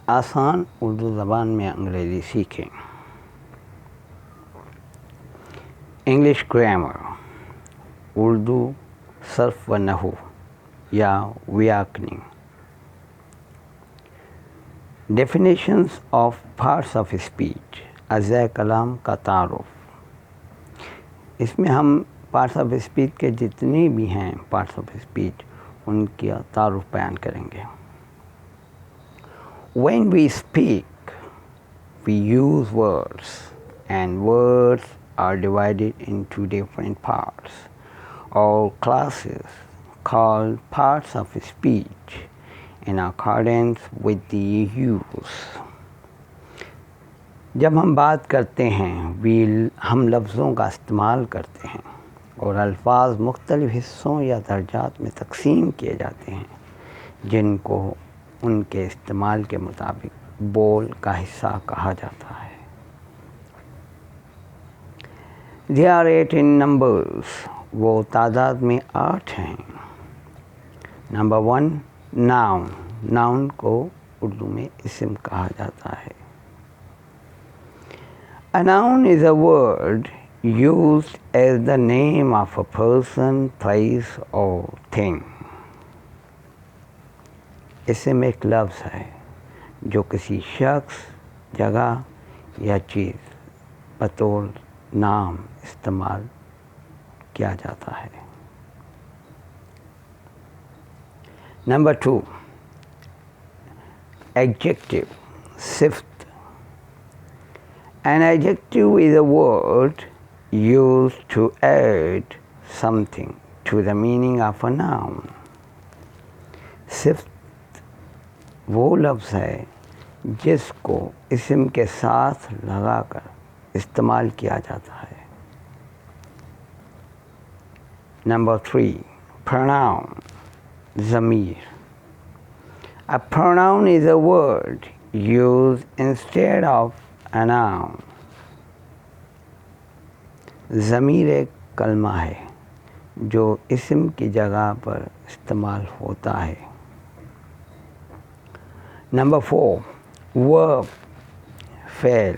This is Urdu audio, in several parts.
آسان اردو زبان میں انگریزی سیکھیں. انگلش گرامر، اردو صرف و نحو یا ویاکنی. Definitions of parts of speech, اجزائے کلام کا تعارف. اس میں ہم پارٹس آف اسپیچ کے جتنے بھی ہیں پارٹس آف اسپیچ ان کا تعارف بیان کریں گے. When we speak, we use words, and words are divided into different parts or classes called parts of speech in accordance with the use. جب ہم بات کرتے ہیں ہم لفظوں کا استعمال کرتے ہیں اور الفاظ مختلف حصوں یا درجات میں تقسیم کیے جاتے ہیں جن کو ان کے استعمال کے مطابق بول کا حصہ کہا جاتا ہے. They are 8 in numbers. وہ تعداد میں 8 ہیں. Number 1 noun. Noun کو اردو میں اسم کہا جاتا ہے. A noun is a word used as the name of a person, place or thing. اسم ایک لفظ ہے جو کسی شخص، جگہ یا چیز بطور نام استعمال کیا جاتا ہے. Number 2 adjective. صفت. An adjective is a word used to add something to the meaning of a noun. صفت وہ لفظ ہے جس کو اسم کے ساتھ لگا کر استعمال کیا جاتا ہے. Number 3 pronoun. ضمیر. A pronoun is a word used instead of a noun. ضمیر ایک کلمہ ہے جو اسم کی جگہ پر استعمال ہوتا ہے. Number 4 verb. فعل.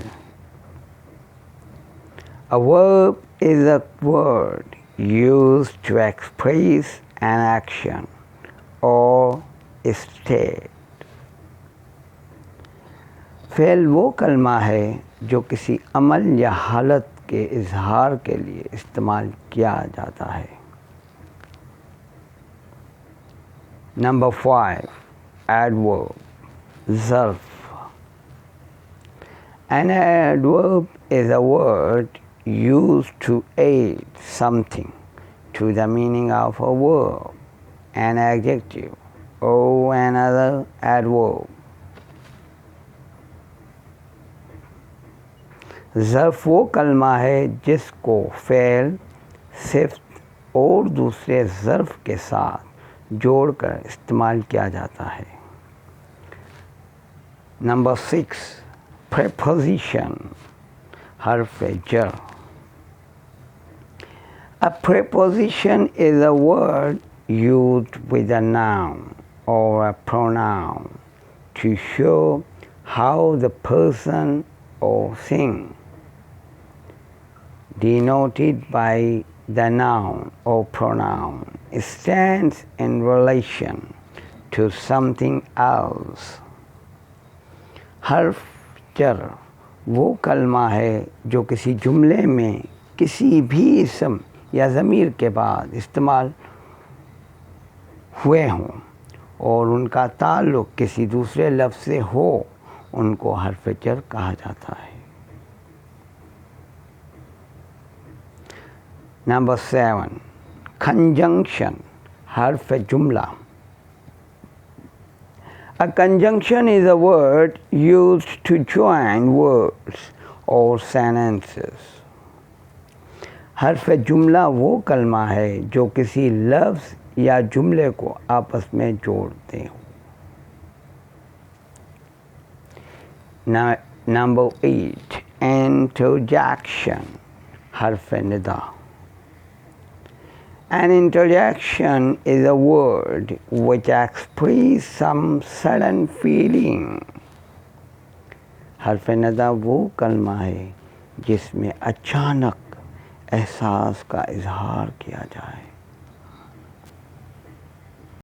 A verb is a word used to express an action or state. فعل وہ کلمہ ہے جو کسی عمل یا حالت کے اظہار کے لیے استعمال کیا جاتا ہے. Number 5 adverb. ظرف. An adverb is a word used to add something to the meaning of a verb, an adjective or another adverb. ظرف وہ کلمہ ہے جس کو فعل، صفت اور دوسرے ظرف کے ساتھ جوڑ کر استعمال کیا جاتا ہے. Number 6 preposition. حرف جر. A preposition is a word used with a noun or a pronoun to show how the person or thing denoted by the noun or pronoun stands in relation to something else. حرف جر وہ کلمہ ہے جو کسی جملے میں کسی بھی اسم یا ضمیر کے بعد استعمال ہوئے ہوں اور ان کا تعلق کسی دوسرے لفظ سے ہو، ان کو حرف جر کہا جاتا ہے. Number 7 conjunction. حرف جملہ. A conjunction is a word used to join words or sentences. حرف جملہ وہ کلمہ ہے جو کسی لفظ یا جملے کو آپس میں جوڑتے ہوں. Number 8 interjection. حرف ندا. An interjection is a word which expresses some sudden feeling حرف ندیٰ وہ کلمہ ہے جس میں اچانک احساس کا اظہار کیا جائے.